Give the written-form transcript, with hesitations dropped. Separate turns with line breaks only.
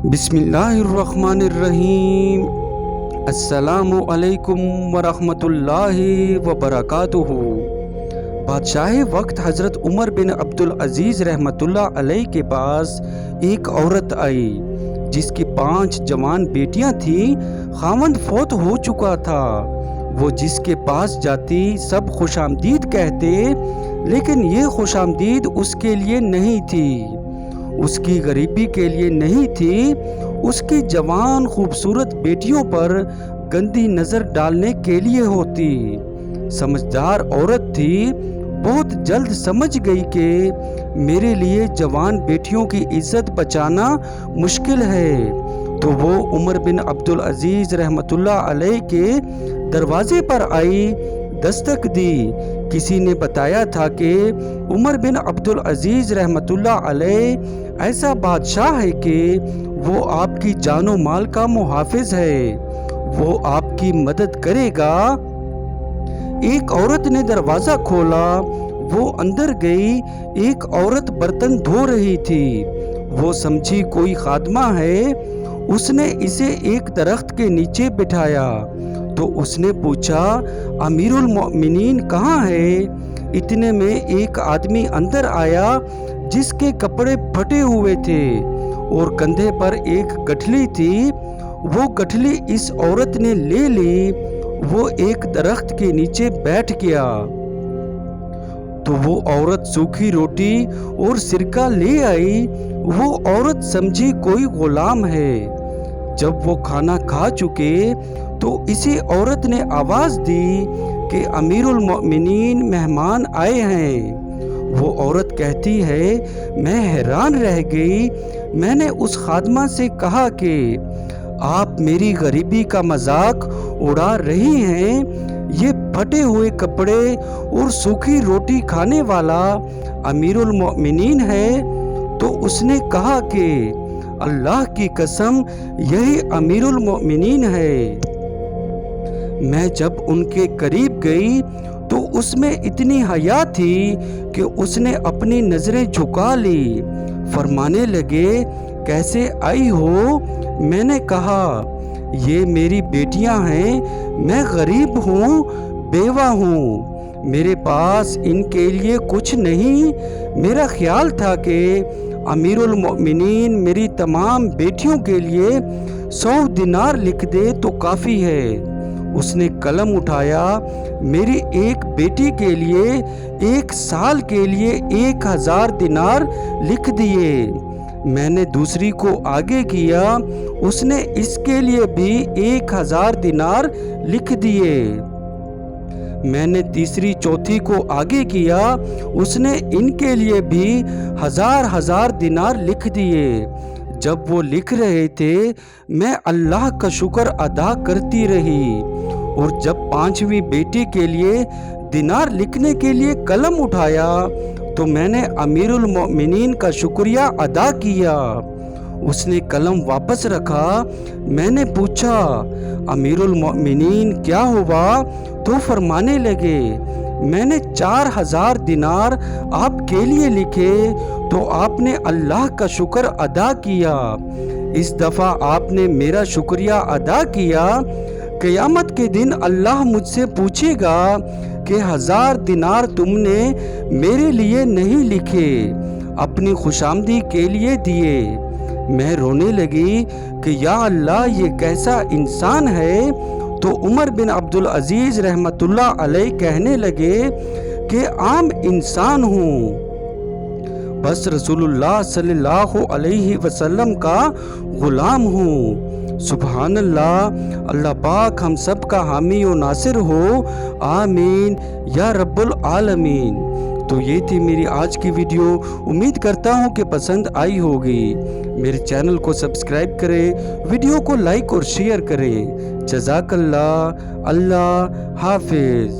بسم اللہ الرحمن الرحیم۔ السلام علیکم ورحمۃ اللہ وبرکاتہ۔ بادشاہ وقت حضرت عمر بن عبدالعزیز رحمۃ اللہ علیہ کے پاس ایک عورت آئی جس کی 5 جوان بیٹیاں تھیں۔ خاوند فوت ہو چکا تھا۔ وہ جس کے پاس جاتی سب خوش آمدید کہتے، لیکن یہ خوش آمدید اس کے لیے نہیں تھی، اس کی غریبی کے لیے نہیں تھی، اس کی جوان خوبصورت بیٹیوں پر گندی نظر ڈالنے کے لیے ہوتی۔ سمجھدار عورت تھی، بہت جلد سمجھ گئی کہ میرے لیے جوان بیٹیوں کی عزت بچانا مشکل ہے، تو وہ عمر بن عبدالعزیز رحمۃ اللہ علیہ کے دروازے پر آئی، دستک دی۔ کسی نے بتایا تھا کہ عمر بن عبدالعزیز رحمۃ اللہ علیہ ایسا بادشاہ ہے کہ وہ آپ کی جان و مال کا محافظ ہے، وہ آپ کی مدد کرے گا۔ ایک عورت نے دروازہ کھولا، وہ اندر گئی۔ ایک عورت برتن دھو رہی تھی، وہ سمجھی کوئی خادمہ ہے۔ اس نے اسے ایک درخت کے نیچے بٹھایا تو اس نے پوچھا، امیر المؤمنین کہاں ہے؟ اتنے میں ایک آدمی اندر آیا جس کے کپڑے پھٹے ہوئے تھے اور کندھے پر ایک گٹھلی تھی۔ وہ گٹھلی اس عورت نے لے لی۔ وہ ایک درخت کے نیچے بیٹھ گیا تو وہ عورت سوکھی روٹی اور سرکہ لے آئی۔ وہ عورت سمجھی کوئی غلام ہے۔ جب وہ کھانا کھا چکے تو اسی عورت نے آواز دی کہ امیر المؤمنین مہمان آئے ہیں۔ وہ عورت کہتی ہے، میں حیران رہ گئی۔ میں نے اس خادمہ سے کہا کہ آپ میری غریبی کا مذاق اڑا رہی ہیں، یہ پھٹے ہوئے کپڑے اور سوکھی روٹی کھانے والا امیر المؤمنین ہے؟ تو اس نے کہا کہ اللہ کی قسم یہی امیر المؤمنین ہے۔ میں جب ان کے قریب گئی تو اس میں اتنی حیا تھی کہ اس نے اپنی نظریں جھکا لی۔ فرمانے لگے، کیسے آئی ہو؟ میں نے کہا، یہ میری بیٹیاں ہیں، میں غریب ہوں، بیوہ ہوں، میرے پاس ان کے لیے کچھ نہیں۔ میرا خیال تھا کہ امیر المؤمنین میری تمام بیٹیوں کے لیے 100 دینار لکھ دے تو کافی ہے۔ اس نے قلم اٹھایا، میری ایک بیٹی کے لیے 1 سال کے لیے 1000 دینار لکھ دیے۔ میں نے دوسری کو آگے کیا، اس نے اس کے لیے بھی 1000 دینار لکھ دیے۔ میں نے تیسری چوتھی کو آگے کیا، اس نے ان کے لیے بھی 1000 دینار لکھ دیے۔ جب وہ لکھ رہے تھے میں اللہ کا شکر ادا کرتی رہی، اور جب 5ویں بیٹی کے لیے دینار لکھنے کے لیے قلم اٹھایا تو میں نے امیر المؤمنین کا شکریہ ادا کیا۔ اس نے قلم واپس رکھا۔ میں نے پوچھا، امیر المؤمنین کیا ہوا؟ تو فرمانے لگے، میں نے 4000 دینار آپ کے لیے لکھے تو آپ نے اللہ کا شکر ادا کیا۔ اس دفعہ آپ نے میرا شکریہ ادا کیا، قیامت کے دن اللہ مجھ سے پوچھے گا کہ 1000 دینار تم نے میرے لیے نہیں لکھے، اپنی خوشامدی کے لیے دیے۔ میں رونے لگی کہ یا اللہ، یہ کیسا انسان ہے؟ تو عمر بن عبدالعزیز رحمۃ اللہ علیہ کہنے لگے کہ عام انسان ہوں، بس رسول اللہ صلی اللہ علیہ وسلم کا غلام ہوں۔ سبحان اللہ، اللہ پاک ہم سب کا حامی و ناصر ہو، آمین یا رب العالمین۔ تو یہ تھی میری آج کی ویڈیو، امید کرتا ہوں کہ پسند آئی ہوگی۔ میرے چینل کو سبسکرائب کریں، ویڈیو کو لائک اور شیئر کریں۔ جزاک اللہ، اللہ حافظ۔